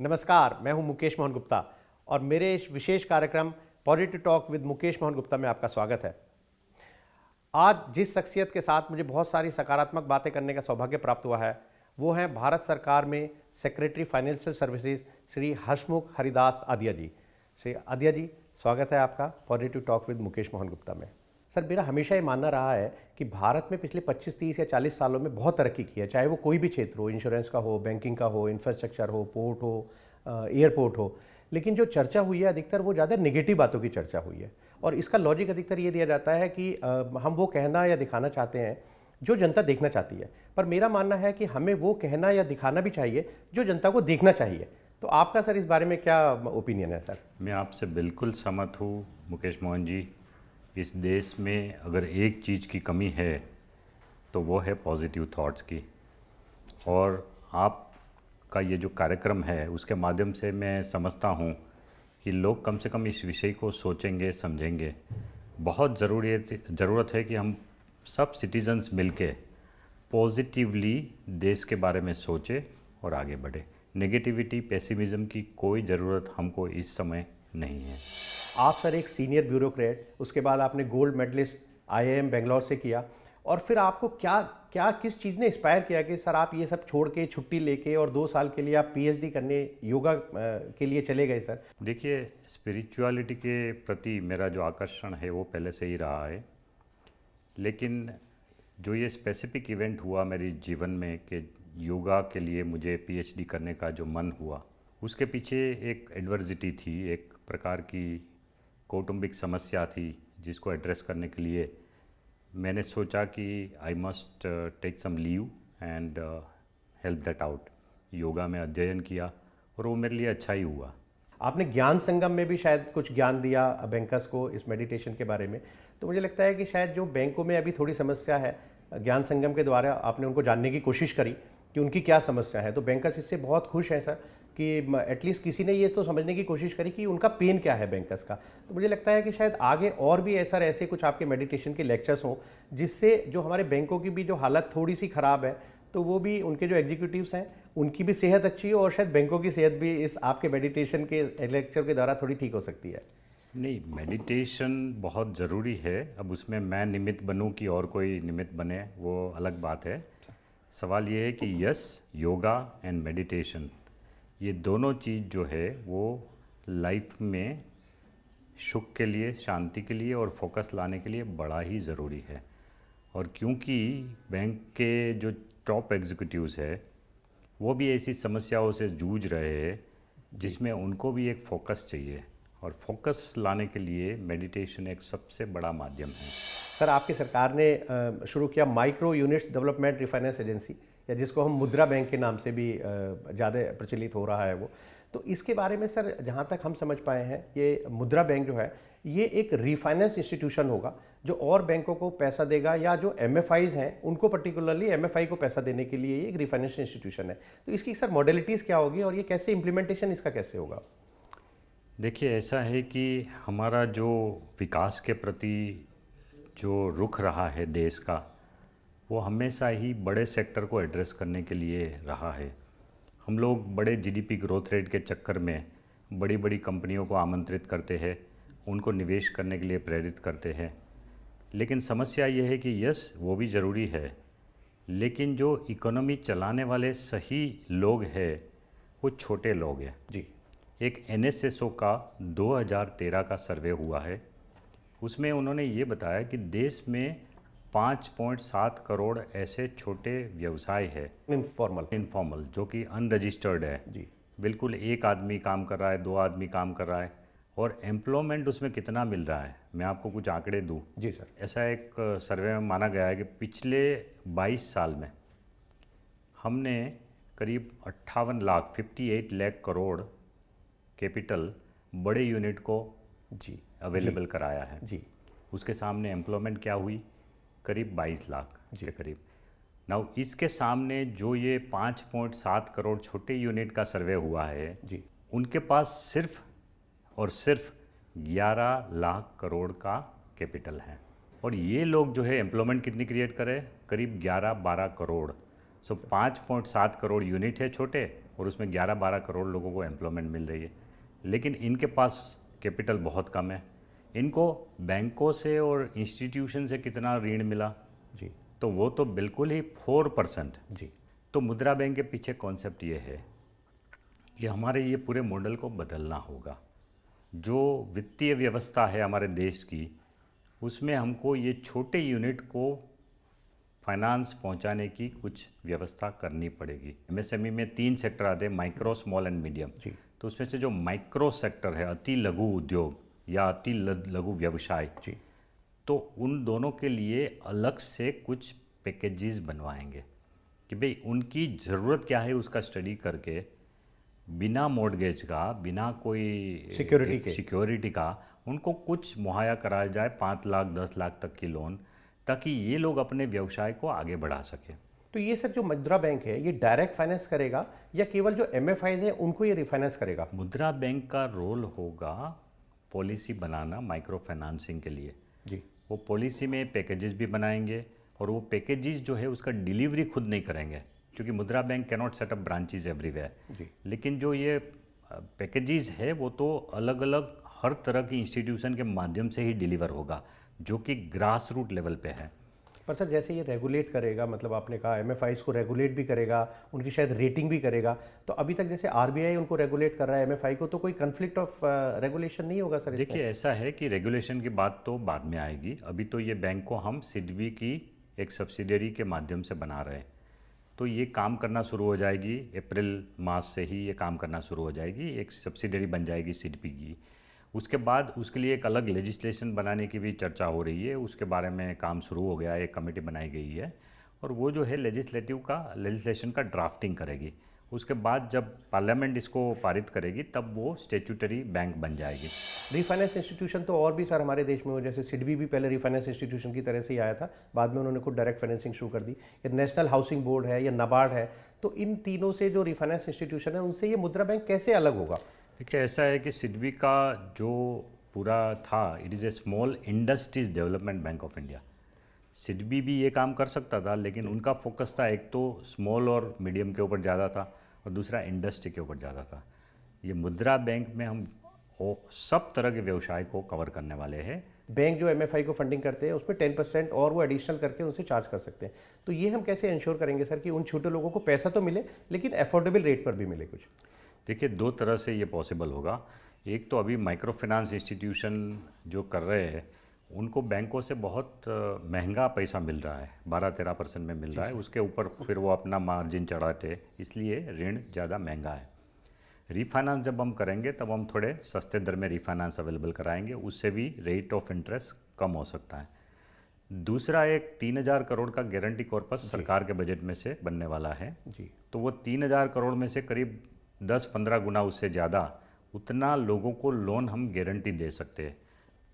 नमस्कार, मैं हूं मुकेश मोहन गुप्ता और मेरे इस विशेष कार्यक्रम positive talk with Mukesh Mohan Gupta में आपका स्वागत है। आज जिस शख्सियत के साथ मुझे बहुत सारी सकारात्मक बातें करने का सौभाग्य प्राप्त हुआ है वो हैं भारत सरकार में secretary financial services Shri Harshmukh Haridas Adhia ji. Shri Adhia ji, स्वागत है आपका positive talk with Mukesh Mohan Gupta में। सर, मेरा हमेशा ये मानना रहा है कि भारत में पिछले 25, 30 या 40 सालों में बहुत तरक्की की है, चाहे वो कोई भी क्षेत्र हो, इंश्योरेंस का हो, बैंकिंग का हो, इंफ्रास्ट्रक्चर हो, पोर्ट हो, एयरपोर्ट हो। लेकिन जो चर्चा हुई है अधिकतर वो ज़्यादा नेगेटिव बातों की चर्चा हुई है और इसका लॉजिक अधिकतर ये दिया जाता है कि हम वो कहना या दिखाना चाहते हैं जो जनता देखना चाहती है। पर मेरा मानना है कि हमें वो कहना या दिखाना भी चाहिए जो जनता को देखना चाहिए। तो आपका सर इस बारे में क्या ओपिनियन है सर? मैं आपसे बिल्कुल सहमत हूँ मुकेश मोहन जी। इस देश में अगर एक चीज़ की कमी है तो वो है पॉजिटिव थॉट्स की, और आपका ये जो कार्यक्रम है उसके माध्यम से मैं समझता हूँ कि लोग कम से कम इस विषय को सोचेंगे, समझेंगे। बहुत ज़रूरत है कि हम सब सिटीजन्स मिलके पॉजिटिवली देश के बारे में सोचें और आगे बढ़े। नेगेटिविटी, पेसिमिज़म की कोई ज़रूरत हमको इस समय नहीं है। आप सर एक सीनियर ब्यूरोक्रेट, उसके बाद आपने गोल्ड मेडलिस्ट आईआईएम बेंगलोर से किया और फिर आपको किस चीज़ ने इंस्पायर किया कि सर आप ये सब छोड़ के छुट्टी लेके और 2 साल के लिए आप पीएचडी करने योगा के लिए चले गए सर? देखिए, स्पिरिचुअलिटी के प्रति मेरा जो आकर्षण है वो पहले से ही रहा है, लेकिन जो ये स्पेसिफिक इवेंट हुआ मेरे जीवन में कि योगा के लिए मुझे पीएचडी करने का जो मन हुआ, उसके पीछे एक एडवर्सिटी थी, एक प्रकार की कौटुंबिक समस्या थी जिसको एड्रेस करने के लिए मैंने सोचा कि I must take some leave and help that out. Yoga में अध्ययन किया और वो मेरे लिए अच्छा ही हुआ। आपने ज्ञान संगम में भी शायद कुछ ज्ञान दिया बैंकर्स को इस मेडिटेशन के बारे में, तो मुझे लगता है कि शायद जो बैंकों में अभी थोड़ी समस्या है, ज्ञान संगम के द्वारा आपने उनको जानने की कोशिश करी कि उनकी क्या समस्या है, तो बैंकर्स इससे बहुत खुश हैं सर कि एटलीस्ट किसी ने ये तो समझने की कोशिश करी कि उनका पेन क्या है बैंकर्स का। तो मुझे लगता है कि शायद आगे और भी ऐसे कुछ आपके मेडिटेशन के लेक्चर्स हों जिससे जो हमारे बैंकों की भी जो हालत थोड़ी सी ख़राब है तो वो भी, उनके जो एग्जीक्यूटिव्स हैं उनकी भी सेहत अच्छी हो और शायद बैंकों की सेहत भी इस आपके मेडिटेशन के लेक्चर के द्वारा थोड़ी ठीक हो सकती है। नहीं, मेडिटेशन बहुत ज़रूरी है। अब उसमें मैं निमित्त बनूं कि और कोई निमित्त बने वो अलग बात है। सवाल ये है कि यस, योगा एंड मेडिटेशन ये दोनों चीज़ जो है वो लाइफ में सुख के लिए, शांति के लिए और फोकस लाने के लिए बड़ा ही ज़रूरी है। और क्योंकि बैंक के जो टॉप एग्जीक्यूटिव्स है वो भी ऐसी समस्याओं से जूझ रहे हैं जिसमें उनको भी एक फोकस चाहिए, और फोकस लाने के लिए मेडिटेशन एक सबसे बड़ा माध्यम है। सर, आपकी सरकार ने शुरू किया micro units development refinance agency, या जिसको हम मुद्रा बैंक के नाम से भी ज़्यादा प्रचलित हो रहा है वो, तो इसके बारे में सर जहाँ तक हम समझ पाए हैं ये मुद्रा बैंक जो है ये एक रिफाइनेंस इंस्टीट्यूशन होगा जो और बैंकों को पैसा देगा, या जो एमएफआईज हैं उनको पर्टिकुलरली एमएफआई को पैसा देने के लिए ये एक रिफाइनेंस इंस्टीट्यूशन है। तो इसकी सर मॉडलिटीज़ क्या होगी और ये कैसे इम्प्लीमेंटेशन इसका कैसे होगा? देखिए, ऐसा है कि हमारा जो विकास के प्रति जो रुख रहा है देश का, वो हमेशा ही बड़े सेक्टर को एड्रेस करने के लिए रहा है। हम लोग बड़े जीडीपी ग्रोथ रेट के चक्कर में बड़ी बड़ी कंपनियों को आमंत्रित करते हैं, उनको निवेश करने के लिए प्रेरित करते हैं, लेकिन समस्या ये है कि यस वो भी ज़रूरी है, लेकिन जो इकोनॉमी चलाने वाले सही लोग हैं वो छोटे लोग हैं जी। एक एनएसएसओ का 2013 का सर्वे हुआ है, उसमें उन्होंने ये बताया कि देश में 5.7 करोड़ ऐसे छोटे व्यवसाय है, इनफॉर्मल जो कि अनरजिस्टर्ड है जी। बिल्कुल, एक आदमी काम कर रहा है, 2 आदमी काम कर रहा है, और एम्प्लॉयमेंट उसमें कितना मिल रहा है मैं आपको कुछ आंकड़े दूं। जी सर। ऐसा एक सर्वे में माना गया है कि पिछले 22 साल में हमने करीब 58 लाख करोड़ कैपिटल बड़े यूनिट को जी अवेलेबल कराया है। जी। उसके सामने एम्प्लॉयमेंट क्या हुई, करीब 22 लाख के करीब। नाउ इसके सामने जो ये 5.7 करोड़ छोटे यूनिट का सर्वे हुआ है जी, उनके पास सिर्फ और सिर्फ 11 लाख करोड़ का कैपिटल है, और ये लोग जो है एम्प्लॉयमेंट कितनी क्रिएट करें, करीब 11-12 करोड़। सो 5.7 करोड़ यूनिट है छोटे, और उसमें 11-12 करोड़ लोगों को एम्प्लॉयमेंट मिल रही है। लेकिन इनके पास कैपिटल बहुत कम है। इनको बैंकों से और इंस्टीट्यूशन से कितना ऋण मिला, जी तो वो तो बिल्कुल ही 4%। जी तो मुद्रा बैंक के पीछे कॉन्सेप्ट ये है कि हमारे ये पूरे मॉडल को बदलना होगा। जो वित्तीय व्यवस्था है हमारे देश की, उसमें हमको ये छोटे यूनिट को फाइनेंस पहुंचाने की कुछ व्यवस्था करनी पड़ेगी। एमएसएमई में 3 सेक्टर आते हैं, माइक्रो, स्मॉल एंड मीडियम। जी तो उसमें से जो माइक्रो सेक्टर है, अति लघु उद्योग या अति लघु व्यवसाय, जी तो उन दोनों के लिए अलग से कुछ पैकेजेस बनवाएंगे कि भाई उनकी ज़रूरत क्या है, उसका स्टडी करके बिना मॉर्गेज का, बिना कोई सिक्योरिटी का उनको कुछ मुहैया कराया जाए, 5 लाख 10 लाख तक की लोन, ताकि ये लोग अपने व्यवसाय को आगे बढ़ा सकें। तो ये सर जो मुद्रा बैंक है, ये डायरेक्ट फाइनेंस करेगा या केवल जो एमएफआईज हैं उनको ये रिफाइनेंस करेगा? मुद्रा बैंक का रोल होगा पॉलिसी बनाना माइक्रो फाइनेंसिंग के लिए। जी वो पॉलिसी में पैकेजेस भी बनाएंगे, और वो पैकेजेस जो है उसका डिलीवरी खुद नहीं करेंगे, क्योंकि Mudra bank cannot set up branches everywhere. जी लेकिन जो ये पैकेजेस है वो तो अलग अलग हर तरह की इंस्टीट्यूशन के माध्यम से ही डिलीवर होगा, जो कि ग्रास रूट लेवल पे है। पर सर जैसे ये रेगुलेट करेगा, मतलब आपने कहा एमएफआईज को रेगुलेट भी करेगा, उनकी शायद रेटिंग भी करेगा, तो अभी तक जैसे आरबीआई उनको रेगुलेट कर रहा है एमएफआई को, तो कोई कन्फ्लिक्ट ऑफ रेगुलेशन नहीं होगा सर? देखिए, ऐसा है कि रेगुलेशन की बात तो बाद में आएगी। अभी तो ये बैंक को हम सिडबी की एक सब्सिडियरी के माध्यम से बना रहे हैं, तो ये काम करना शुरू हो जाएगी अप्रैल मास से ही। ये काम करना शुरू हो जाएगी, एक सब्सिडियरी बन जाएगी सिडबी की। उसके बाद उसके लिए एक अलग लेजिस्लेशन बनाने की भी चर्चा हो रही है, उसके बारे में काम शुरू हो गया है, एक कमेटी बनाई गई है, और वो जो है लेजिस्लेशन का ड्राफ्टिंग करेगी। उसके बाद जब पार्लियामेंट इसको पारित करेगी, तब वो स्टेचुटरी बैंक बन जाएगी। रिफाइनेंस इंस्टीट्यूशन तो और भी सर हमारे देश में हो, जैसे सिडबी भी पहले रिफाइनेंस इंस्टीट्यूशन की तरह से ही आया था, बाद में उन्होंने खुद डायरेक्ट फाइनेंसिंग शुरू कर दी। या नेशनल हाउसिंग बोर्ड है या नाबार्ड है, तो इन तीनों से जो रिफाइनेंस इंस्टीट्यूशन है उनसे ये मुद्रा बैंक कैसे अलग होगा? देखिए, ऐसा है कि सिडबी का जो पूरा था, it is a small industries development bank of India. SIDBI भी ये काम कर सकता था, लेकिन उनका फोकस था एक तो स्मॉल और मीडियम के ऊपर ज़्यादा था, और दूसरा इंडस्ट्री के ऊपर ज़्यादा था। ये मुद्रा बैंक में हम सब तरह के व्यवसाय को कवर करने वाले हैं। बैंक जो एमएफआई को फंडिंग करते हैं उसमें 10% और वो एडिशनल करके उनसे चार्ज कर सकते हैं। तो ये हम कैसे इंश्योर करेंगे सर कि उन छोटे लोगों को पैसा तो मिले, लेकिन अफोर्डेबल रेट पर भी मिले कुछ? देखिए, 2 तरह से ये पॉसिबल होगा। एक तो अभी माइक्रो फाइनेंस इंस्टीट्यूशन जो कर रहे हैं, उनको बैंकों से बहुत महंगा पैसा मिल रहा है, 12-13% में मिल रहा है। उसके ऊपर फिर वो अपना मार्जिन चढ़ाते, इसलिए ऋण ज़्यादा महंगा है। रीफाइनेंस जब हम करेंगे तब हम थोड़े सस्ते दर में रीफाइनेंस अवेलेबल कराएंगे, उससे भी रेट ऑफ इंटरेस्ट कम हो सकता है। दूसरा, एक 3000 करोड़ का गारंटी कॉर्पस सरकार के बजट में से बनने वाला है जी। तो वो 3000 करोड़ में से करीब 10-15 गुना उससे ज़्यादा, उतना लोगों को लोन हम गारंटी दे सकते हैं।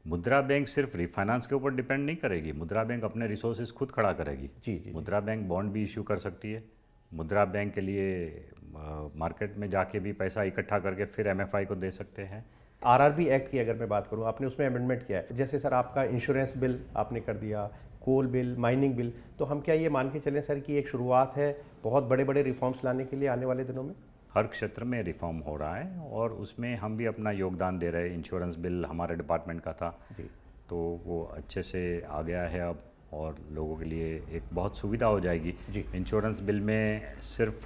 मुद्रा बैंक सिर्फ रिफाइनेंस के ऊपर डिपेंड नहीं करेगी, मुद्रा बैंक अपने रिसोर्सेज खुद खड़ा करेगी। जी। मुद्रा बैंक बॉन्ड भी इशू कर सकती है। मुद्रा बैंक के लिए मार्केट में जाके भी पैसा इकट्ठा करके फिर एमएफआई को दे सकते हैं। आरआरबी एक्ट की अगर मैं बात करूं, आपने उसमें अमेंडमेंट किया है, जैसे सर आपका इंश्योरेंस बिल आपने कर दिया, कोल बिल, माइनिंग बिल, तो हम क्या ये मान के चलें सर कि एक शुरुआत है बहुत बड़े बड़े रिफॉर्म्स लाने के लिए आने वाले दिनों में? हर क्षेत्र में रिफॉर्म हो रहा है और उसमें हम भी अपना योगदान दे रहे हैं। इंश्योरेंस बिल हमारे डिपार्टमेंट का था जी। तो वो अच्छे से आ गया है अब, और लोगों के लिए एक बहुत सुविधा हो जाएगी जी। इंश्योरेंस बिल में सिर्फ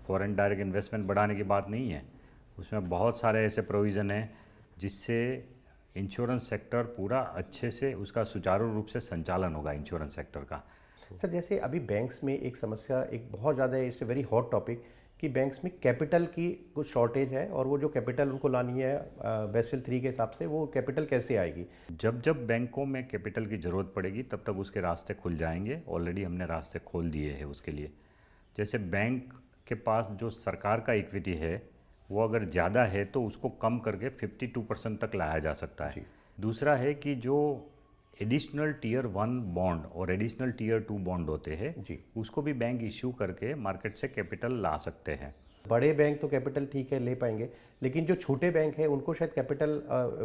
फॉरेन डायरेक्ट इन्वेस्टमेंट बढ़ाने की बात नहीं है, उसमें बहुत सारे ऐसे प्रोविज़न हैं जिससे इंश्योरेंस सेक्टर पूरा अच्छे से उसका सुचारू रूप से संचालन होगा इंश्योरेंस सेक्टर का। सर जैसे अभी बैंक्स में एक समस्या एक बहुत ज़्यादा, it's a very hot topic, कि बैंक्स में कैपिटल की कुछ शॉर्टेज है, और वो जो कैपिटल उनको लानी है बेसिल 3 के हिसाब से, वो कैपिटल कैसे आएगी? जब जब बैंकों में कैपिटल की ज़रूरत पड़ेगी तब तक उसके रास्ते खुल जाएंगे। ऑलरेडी हमने रास्ते खोल दिए हैं उसके लिए। जैसे बैंक के पास जो सरकार का इक्विटी है वो अगर ज़्यादा है तो उसको कम करके 52% तक लाया जा सकता है। दूसरा है कि जो एडिशनल टीयर 1 बॉन्ड और एडिशनल टीयर 2 बॉन्ड होते हैं जी। उसको भी बैंक इश्यू करके मार्केट से कैपिटल ला सकते हैं। बड़े बैंक तो कैपिटल ठीक है ले पाएंगे, लेकिन जो छोटे बैंक हैं उनको शायद कैपिटल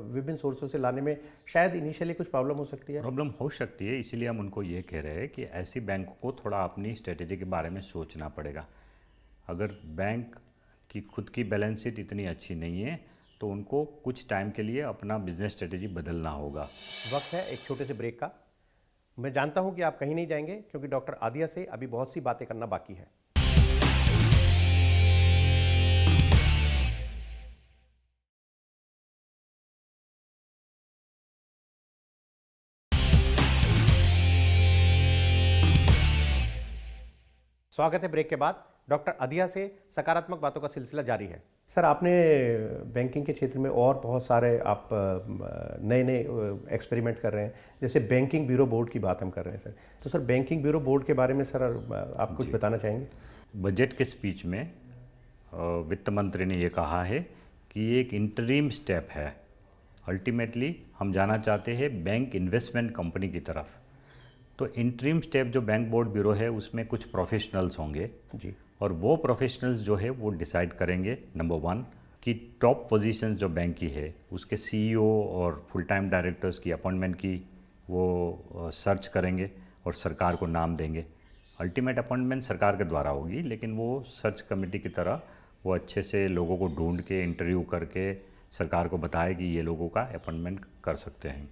विभिन्न सोर्सों से लाने में शायद इनिशियली कुछ प्रॉब्लम हो सकती है। प्रॉब्लम हो सकती है, इसीलिए हम उनको ये कह रहे हैं कि ऐसी बैंकों को थोड़ा अपनी स्ट्रेटेजी के बारे में सोचना पड़ेगा। अगर बैंक की खुद की बैलेंस शीट इतनी अच्छी नहीं है तो उनको कुछ टाइम के लिए अपना बिजनेस स्ट्रेटेजी बदलना होगा। वक्त है एक छोटे से ब्रेक का। मैं जानता हूं कि आप कहीं नहीं जाएंगे क्योंकि डॉक्टर आदिया से अभी बहुत सी बातें करना बाकी है। स्वागत है ब्रेक के बाद। डॉक्टर आदिया से सकारात्मक बातों का सिलसिला जारी है। सर, आपने बैंकिंग के क्षेत्र में और बहुत सारे आप नए नए एक्सपेरिमेंट कर रहे हैं, जैसे बैंकिंग ब्यूरो बोर्ड की बात हम कर रहे हैं सर। तो सर, बैंकिंग ब्यूरो बोर्ड के बारे में सर आप कुछ बताना चाहेंगे? बजट के स्पीच में वित्त मंत्री ने ये कहा है कि ये एक इंटरिम स्टेप है। अल्टीमेटली हम जाना चाहते हैं बैंक इन्वेस्टमेंट कंपनी की तरफ। तो इंटरिम स्टेप जो बैंक बोर्ड ब्यूरो है उसमें कुछ प्रोफेशनल्स होंगे जी। और वो प्रोफेशनल्स जो है वो डिसाइड करेंगे नंबर 1 कि टॉप पोजीशंस जो बैंक की है उसके सीईओ और फुल टाइम डायरेक्टर्स की अपॉइंटमेंट की वो सर्च करेंगे और सरकार को नाम देंगे। अल्टीमेट अपॉइंटमेंट सरकार के द्वारा होगी, लेकिन वो सर्च कमेटी की तरह वो अच्छे से लोगों को ढूंढ के इंटरव्यू करके सरकार को बताए कि ये लोगों का अपॉइंटमेंट कर सकते हैं।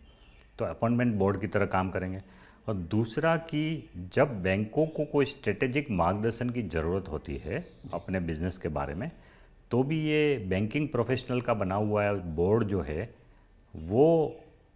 तो अपॉइंटमेंट बोर्ड की तरह काम करेंगे। और दूसरा कि जब बैंकों को कोई स्ट्रेटेजिक मार्गदर्शन की ज़रूरत होती है अपने बिजनेस के बारे में, तो भी ये बैंकिंग प्रोफेशनल का बना हुआ है बोर्ड जो है वो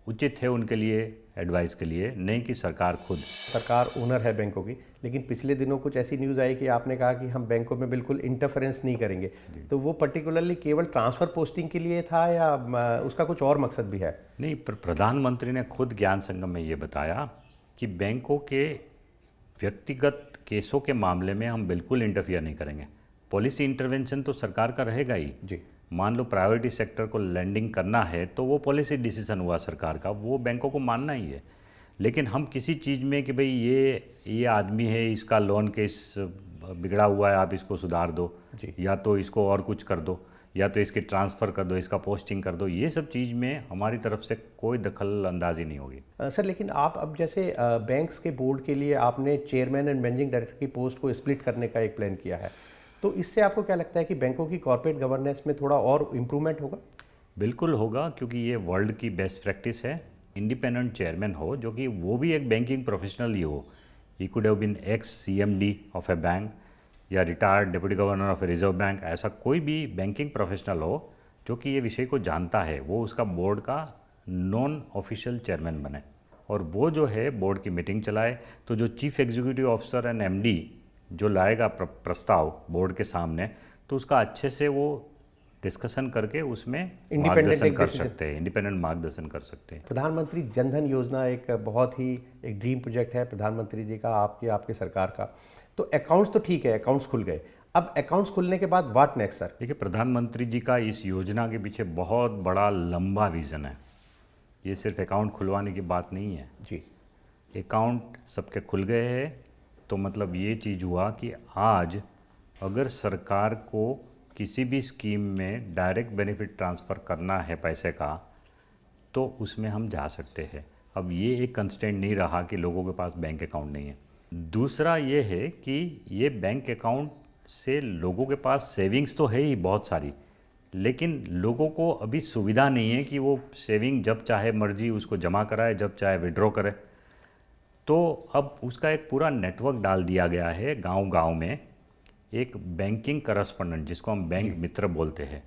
उचित है उनके लिए एडवाइस के लिए, नहीं कि सरकार खुद। सरकार ओनर है बैंकों की, लेकिन पिछले दिनों कुछ ऐसी न्यूज़ आई कि आपने कहा कि हम बैंकों में बिल्कुल इंटरफेरेंस नहीं करेंगे। तो वो पर्टिकुलरली केवल ट्रांसफ़र पोस्टिंग के लिए था या उसका कुछ और मकसद भी है? नहीं, प्रधानमंत्री ने खुद ज्ञान संगम में ये बताया कि बैंकों के व्यक्तिगत केसों के मामले में हम बिल्कुल इंटरफियर नहीं करेंगे। पॉलिसी इंटरवेंशन तो सरकार का रहेगा ही। जी। मान लो प्राइवेट सेक्टर को लैंडिंग करना है तो वो पॉलिसी डिसीजन हुआ सरकार का, वो बैंकों को मानना ही है। लेकिन हम किसी चीज़ में कि भाई ये आदमी है, इसका लोन केस बिगड़ा हुआ है, आप इसको सुधार दो, या तो इसको और कुछ कर दो, या तो इसकी ट्रांसफ़र कर दो, इसका पोस्टिंग कर दो, ये सब चीज़ में हमारी तरफ से कोई दखल अंदाजी नहीं होगी। सर, लेकिन आप अब जैसे बैंक्स के बोर्ड के लिए आपने चेयरमैन एंड मैनेजिंग डायरेक्टर की पोस्ट को स्प्लिट करने का एक प्लान किया है, तो इससे आपको क्या लगता है कि बैंकों की कॉर्पोरेट गवर्नेंस में थोड़ा और इम्प्रूवमेंट होगा? बिल्कुल होगा, क्योंकि ये वर्ल्ड की बेस्ट प्रैक्टिस है। इंडिपेंडेंट चेयरमैन हो जो कि वो भी एक बैंकिंग प्रोफेशनल ही हो। He could have been ex CMD of a bank या retired deputy governor of a reserve bank. ऐसा कोई भी बैंकिंग प्रोफेशनल हो जो कि ये विषय को जानता है, वो उसका बोर्ड का नॉन ऑफिशियल चेयरमैन बने और वो जो है बोर्ड की मीटिंग चलाए। तो जो chief executive officer and MD जो लाएगा प्रस्ताव बोर्ड के सामने, तो उसका अच्छे से वो डिस्कशन करके उसमें मार्गदर्शन कर सकते हैं, इंडिपेंडेंट मार्गदर्शन कर सकते हैं। प्रधानमंत्री जनधन योजना एक बहुत ही एक ड्रीम प्रोजेक्ट है प्रधानमंत्री जी का, आपके सरकार का। तो अकाउंट्स तो ठीक है, अकाउंट्स खुल गए, अब अकाउंट्स खुलने के बाद व्हाट नेक्स्ट सर? देखिए, प्रधानमंत्री जी का इस योजना के पीछे बहुत बड़ा लंबा विज़न है। ये सिर्फ अकाउंट खुलवाने की बात नहीं है जी। अकाउंट सबके खुल गए हैं तो मतलब ये चीज़ हुआ कि आज अगर सरकार को किसी भी स्कीम में डायरेक्ट बेनिफिट ट्रांसफ़र करना है पैसे का, तो उसमें हम जा सकते हैं। अब ये एक कंस्ट्रेंट नहीं रहा कि लोगों के पास बैंक अकाउंट नहीं है। दूसरा ये है कि ये बैंक अकाउंट से लोगों के पास सेविंग्स तो है ही बहुत सारी, लेकिन लोगों को अभी सुविधा नहीं है कि वो सेविंग जब चाहे मर्जी उसको जमा कराए, जब चाहे विड्रॉ करे। तो अब उसका एक पूरा नेटवर्क डाल दिया गया है गांव-गांव में, एक बैंकिंग करस्पॉन्डेंट जिसको हम बैंक मित्र बोलते हैं।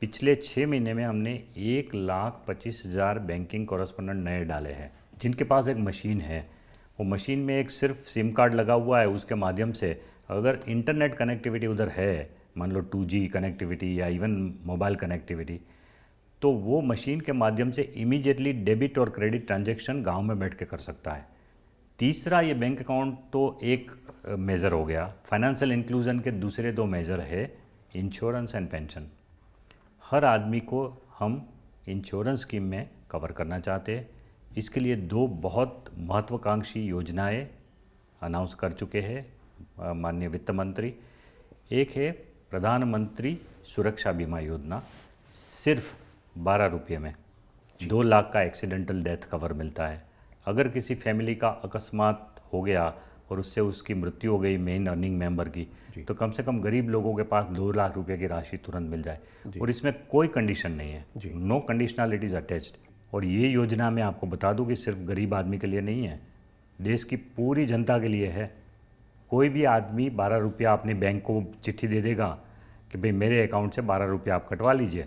पिछले 6 महीने में हमने 1,25,000 बैंकिंग करस्पॉन्डेंट नए डाले हैं जिनके पास एक मशीन है। वो मशीन में एक सिर्फ सिम कार्ड लगा हुआ है, उसके माध्यम से अगर इंटरनेट कनेक्टिविटी उधर है, मान लो 2G कनेक्टिविटी या इवन मोबाइल कनेक्टिविटी, तो वो मशीन के माध्यम से इमीडिएटली डेबिट और क्रेडिट ट्रांजैक्शन गांव में बैठ के कर सकता है। तीसरा, ये बैंक अकाउंट तो एक मेज़र हो गया। फाइनेंशियल इंक्लूजन के दूसरे 2 मेज़र है इंश्योरेंस एंड पेंशन। हर आदमी को हम इंश्योरेंस स्कीम में कवर करना चाहते हैं इसके लिए 2 बहुत महत्वाकांक्षी योजनाएं अनाउंस कर चुके हैं माननीय वित्त मंत्री। एक है प्रधानमंत्री सुरक्षा बीमा योजना, सिर्फ 12 रुपये में 2 लाख का एक्सीडेंटल डेथ कवर मिलता है। अगर किसी फैमिली का अकस्मात हो गया और उससे उसकी मृत्यु हो गई मेन अर्निंग मेंबर की, तो कम से कम गरीब लोगों के पास 2 लाख रुपए की राशि तुरंत मिल जाए, और इसमें कोई कंडीशन नहीं है, नो कंडीशनलिटीज अटैच्ड। और ये योजना मैं आपको बता दूं कि सिर्फ गरीब आदमी के लिए नहीं है, देश की पूरी जनता के लिए है। कोई भी आदमी 12 रुपया अपने बैंक को चिट्ठी दे देगा कि भाई मेरे अकाउंट से 12 रुपया आप कटवा लीजिए,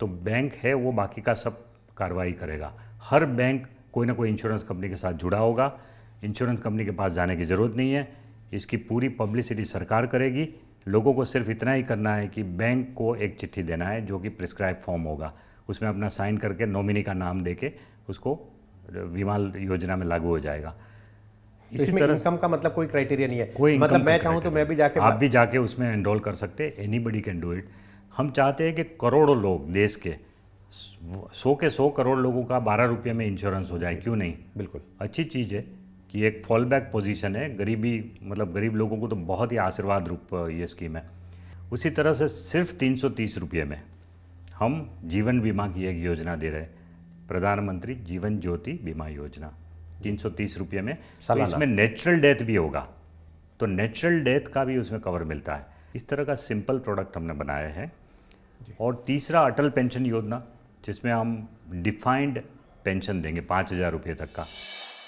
तो बैंक है वो बाकी का सब कार्रवाई करेगा। हर बैंक कोई ना कोई इंश्योरेंस कंपनी के साथ जुड़ा होगा, इंश्योरेंस कंपनी के पास जाने की ज़रूरत नहीं है, इसकी पूरी पब्लिसिटी सरकार करेगी। लोगों को सिर्फ इतना ही करना है कि बैंक को एक चिट्ठी देना है जो कि प्रिस्क्राइब फॉर्म होगा, उसमें अपना साइन करके नॉमिनी का नाम देके उसको बीमा योजना में लागू हो जाएगा। इसी तरह इनकम का मतलब कोई क्राइटेरिया नहीं है, कोई मतलब मैं चाहूँ तो मैं भी जाके आप भी जाके उसमें एनरोल कर सकते हैं, एनीबडी कैन डू इट। हम चाहते हैं कि करोड़ों लोग देश के 100 के 100 करोड़ लोगों का 12 रुपये में इंश्योरेंस हो जाए, क्यों नहीं। बिल्कुल अच्छी चीज़ है कि एक फॉल बैक पोजीशन है, गरीबी मतलब गरीब लोगों को तो बहुत ही आशीर्वाद रूप ये स्कीम है। उसी तरह से सिर्फ 330 रुपये में हम जीवन बीमा की एक योजना दे रहे हैं, प्रधानमंत्री जीवन ज्योति बीमा योजना, 330 रुपये में। तो इसमें नेचुरल डेथ भी होगा, तो नेचुरल डेथ का भी उसमें कवर मिलता है। इस तरह का सिंपल प्रोडक्ट हमने बनाया है। और तीसरा अटल पेंशन योजना, जिसमें हम डिफाइंड पेंशन देंगे 5,000 रुपये तक का।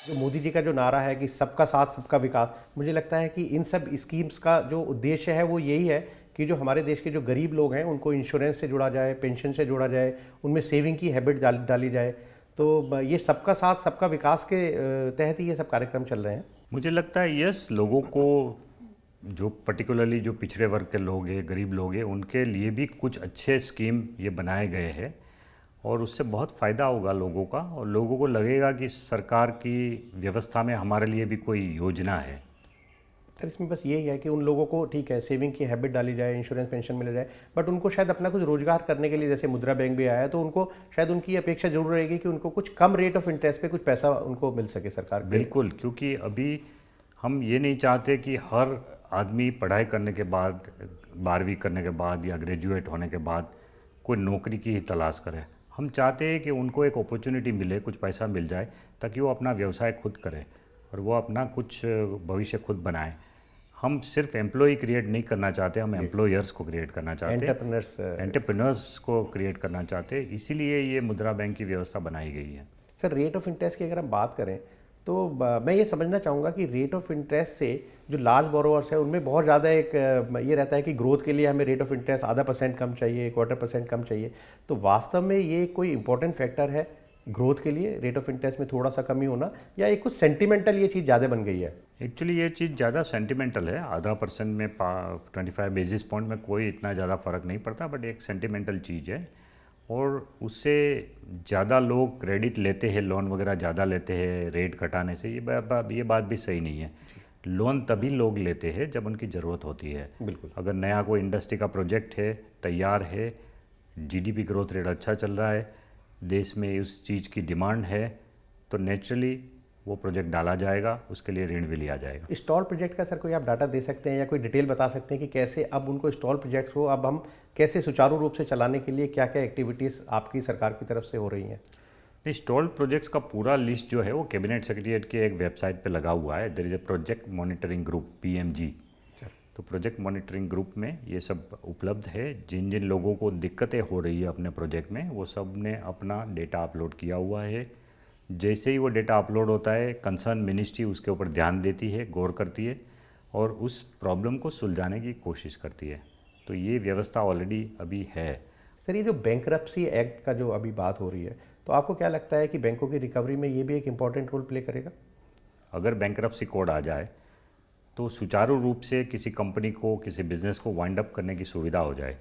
जो मोदी जी का जो नारा है कि सबका साथ सबका विकास, मुझे लगता है कि इन सब स्कीम्स का जो उद्देश्य है वो यही है कि जो हमारे देश के जो गरीब लोग हैं उनको इंश्योरेंस से जुड़ा जाए, पेंशन से जोड़ा जाए, उनमें सेविंग की हैबिट डाली जाए। तो ये सबका साथ सबका विकास के तहत ही ये सब कार्यक्रम चल रहे हैं। मुझे लगता है यस, लोगों को जो पर्टिकुलरली जो पिछड़े वर्ग के लोग हैं, गरीब लोग हैं, उनके लिए भी कुछ अच्छे स्कीम ये बनाए गए हैं और उससे बहुत फ़ायदा होगा लोगों का, और लोगों को लगेगा कि सरकार की व्यवस्था में हमारे लिए भी कोई योजना है। सर इसमें बस यही है कि उन लोगों को ठीक है सेविंग की हैबिट डाली जाए, इंश्योरेंस पेंशन मिल जाए, बट उनको शायद अपना कुछ रोजगार करने के लिए, जैसे मुद्रा बैंक भी आया है, तो उनको शायद उनकी अपेक्षा जरूर रहेगी कि उनको कुछ कम रेट ऑफ इंटरेस्ट पे कुछ पैसा उनको मिल सके सरकार के। बिल्कुल, क्योंकि अभी हम ये नहीं चाहते कि हर आदमी पढ़ाई करने के बाद, 12वीं करने के बाद या ग्रेजुएट होने के बाद कोई नौकरी की ही तलाश करे। हम चाहते हैं कि उनको एक अपॉर्चुनिटी मिले, कुछ पैसा मिल जाए, ताकि वो अपना व्यवसाय खुद करें और वो अपना कुछ भविष्य खुद बनाए। हम सिर्फ एम्प्लॉय क्रिएट नहीं करना चाहते, हम एम्प्लॉयर्स को क्रिएट करना चाहते हैं, एंटरप्रेन्योर्स को क्रिएट करना चाहते हैं। इसीलिए ये मुद्रा बैंक की व्यवस्था बनाई गई है। सर रेट ऑफ इंटरेस्ट की अगर हम बात करें तो मैं ये समझना चाहूँगा कि रेट ऑफ इंटरेस्ट से जो लार्ज बोरोवर्स है उनमें बहुत ज़्यादा एक ये रहता है कि ग्रोथ के लिए हमें रेट ऑफ इंटरेस्ट 0.5% कम चाहिए, 1/4% कम चाहिए। तो वास्तव में ये कोई इंपॉर्टेंट फैक्टर है ग्रोथ के लिए, रेट ऑफ इंटरेस्ट में थोड़ा सा कमी होना, या एक कुछ सेंटिमेंटल ये चीज़ ज़्यादा बन गई है? एक्चुअली ये चीज़ ज़्यादा सेंटिमेंटल है। 0.5% में 25 बेसिस पॉइंट में कोई इतना ज़्यादा फ़र्क नहीं पड़ता, बट एक सेंटिमेंटल चीज़ है और उससे ज़्यादा लोग क्रेडिट लेते हैं, लोन वगैरह ज़्यादा लेते हैं रेट घटाने से। ये बात भी सही नहीं है। लोन तभी लोग लेते हैं जब उनकी ज़रूरत होती है। बिल्कुल। अगर नया कोई इंडस्ट्री का प्रोजेक्ट है, तैयार है, जीडीपी ग्रोथ रेट अच्छा चल रहा है, देश में उस चीज़ की डिमांड है, तो नेचुरली वो प्रोजेक्ट डाला जाएगा, उसके लिए ऋण भी लिया जाएगा। स्टॉल प्रोजेक्ट का सर कोई आप डाटा दे सकते हैं या कोई डिटेल बता सकते हैं कि कैसे अब उनको स्टॉल प्रोजेक्ट्स को अब हम कैसे सुचारू रूप से चलाने के लिए क्या क्या एक्टिविटीज़ आपकी सरकार की तरफ से हो रही हैं? स्टॉल प्रोजेक्ट्स का पूरा लिस्ट जो है वो कैबिनेट सेक्रेटरीट की एक वेबसाइट पे लगा हुआ है। There is a project monitoring group, PMG। तो प्रोजेक्ट मॉनिटरिंग ग्रुप में ये सब उपलब्ध है। जिन जिन लोगों को दिक्कतें हो रही है अपने प्रोजेक्ट में, वो सब ने अपना डेटा अपलोड किया हुआ है। जैसे ही वो डेटा अपलोड होता है, कंसर्न मिनिस्ट्री उसके ऊपर ध्यान देती है, गौर करती है और उस प्रॉब्लम को सुलझाने की कोशिश करती है। तो ये व्यवस्था ऑलरेडी अभी है। सर ये जो बैंकरप्सी एक्ट का जो अभी बात हो रही है, तो आपको क्या लगता है कि बैंकों की रिकवरी में ये भी एक इम्पॉर्टेंट रोल प्ले करेगा? अगर बैंकरप्सी कोड आ जाए तो सुचारू रूप से किसी कंपनी को, किसी बिजनेस को वाइंड अप करने की सुविधा हो जाए,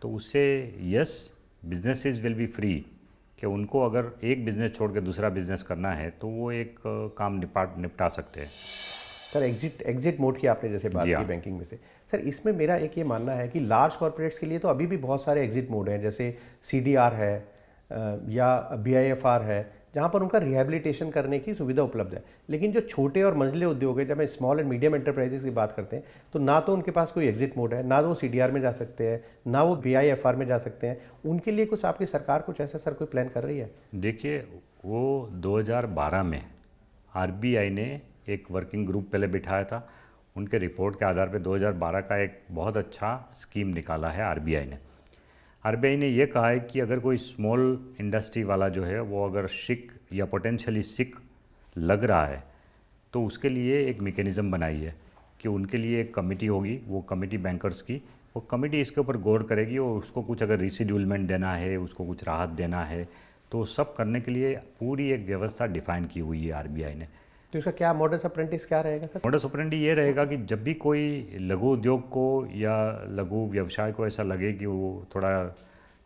तो उससे yes, businesses will be free कि उनको अगर एक बिज़नेस छोड़ के दूसरा बिज़नेस करना है तो वो एक काम निपटा सकते हैं। सर एग्जिट मोड की आपने जैसे बात की बैंकिंग में से, सर इसमें मेरा एक ये मानना है कि लार्ज कॉर्पोरेट्स के लिए तो अभी भी बहुत सारे एग्जिट मोड हैं, जैसे CDR है या BIFR है, जहाँ पर उनका रिहैबिलिटेशन करने की सुविधा उपलब्ध है। लेकिन जो छोटे और मंझले उद्योग है, जब हम स्मॉल एंड मीडियम एंटरप्राइजेस की बात करते हैं, तो ना तो उनके पास कोई एग्जिट मोड है, ना वो सीडीआर में जा सकते हैं, ना वो बीआईएफआर में जा सकते हैं। उनके लिए कुछ आपकी सरकार कुछ ऐसा सर कोई प्लान कर रही है? देखिए, वो 2012 में आरबीआई ने एक वर्किंग ग्रुप पहले बिठाया था। उनके रिपोर्ट के आधार पे 2012 का एक बहुत अच्छा स्कीम निकाला है आरबीआई ने। आरबीआई ने ये कहा है कि अगर कोई स्मॉल इंडस्ट्री वाला जो है वो अगर सिक या पोटेंशियली सिक लग रहा है तो उसके लिए एक मेकेनिज़्म बनाई है कि उनके लिए एक कमेटी होगी, वो कमेटी बैंकर्स की, वो कमेटी इसके ऊपर गौर करेगी और उसको कुछ अगर रिसिड्यूलमेंट देना है, उसको कुछ राहत देना है, तो सब करने के लिए पूरी एक व्यवस्था डिफाइन की हुई है आरबीआई ने। तो इसका क्या मॉडस अप्रेंटिस क्या रहेगा सर? मॉडस ऑपरेंडी ये रहेगा कि जब भी कोई लघु उद्योग को या लघु व्यवसाय को ऐसा लगे कि वो थोड़ा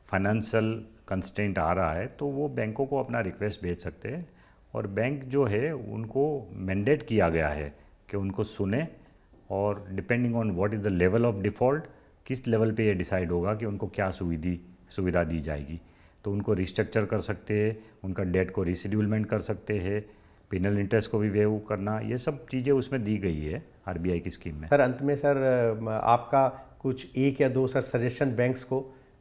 फाइनेंशियल कंस्ट्रेंट आ रहा है, तो वो बैंकों को अपना रिक्वेस्ट भेज सकते हैं और बैंक जो है उनको मैंडेट किया गया है कि उनको सुने और depending on what is the level of default, किस लेवल पे ये डिसाइड होगा कि उनको क्या सुविधा दी जाएगी। तो उनको रिस्ट्रक्चर कर सकते हैं, उनका डेट को रिसिड्यूलमेंट कर सकते हैं, पिनल इंटरेस्ट को भी वेव करना, ये सब चीज़ें उसमें दी गई है आरबीआई की स्कीम में। सर अंत में सर आपका कुछ एक या दो सर सजेशन बैंक्स को,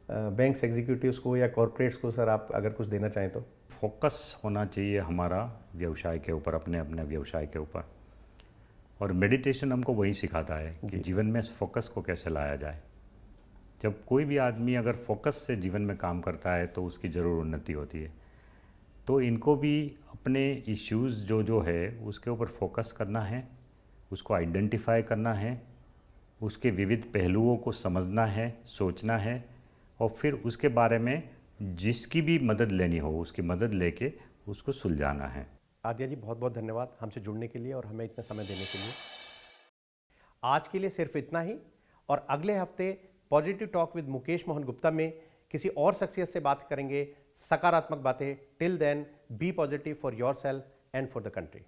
बैंक्स एग्जीक्यूटिव्स को या कॉरपोरेट्स को सर आप अगर कुछ देना चाहें तो? फोकस होना चाहिए हमारा व्यवसाय के ऊपर, अपने अपने व्यवसाय के ऊपर, और मेडिटेशन हमको वही सिखाता है कि जीवन में फोकस को कैसे लाया जाए। जब कोई भी आदमी अगर फोकस से जीवन में काम करता है तो उसकी ज़रूर उन्नति होती है। तो इनको भी अपने इश्यूज़ जो है उसके ऊपर फोकस करना है, उसको आइडेंटिफाई करना है, उसके विविध पहलुओं को समझना है, सोचना है, और फिर उसके बारे में जिसकी भी मदद लेनी हो उसकी मदद लेके उसको सुलझाना है। आद्या जी बहुत बहुत धन्यवाद हमसे जुड़ने के लिए और हमें इतना समय देने के लिए। आज के लिए सिर्फ इतना ही, और अगले हफ्ते positive talk with Mukesh Mohan Gupta में किसी और शख्सियत से बात करेंगे, सकारात्मक बातें। Till then be positive for yourself and for the country.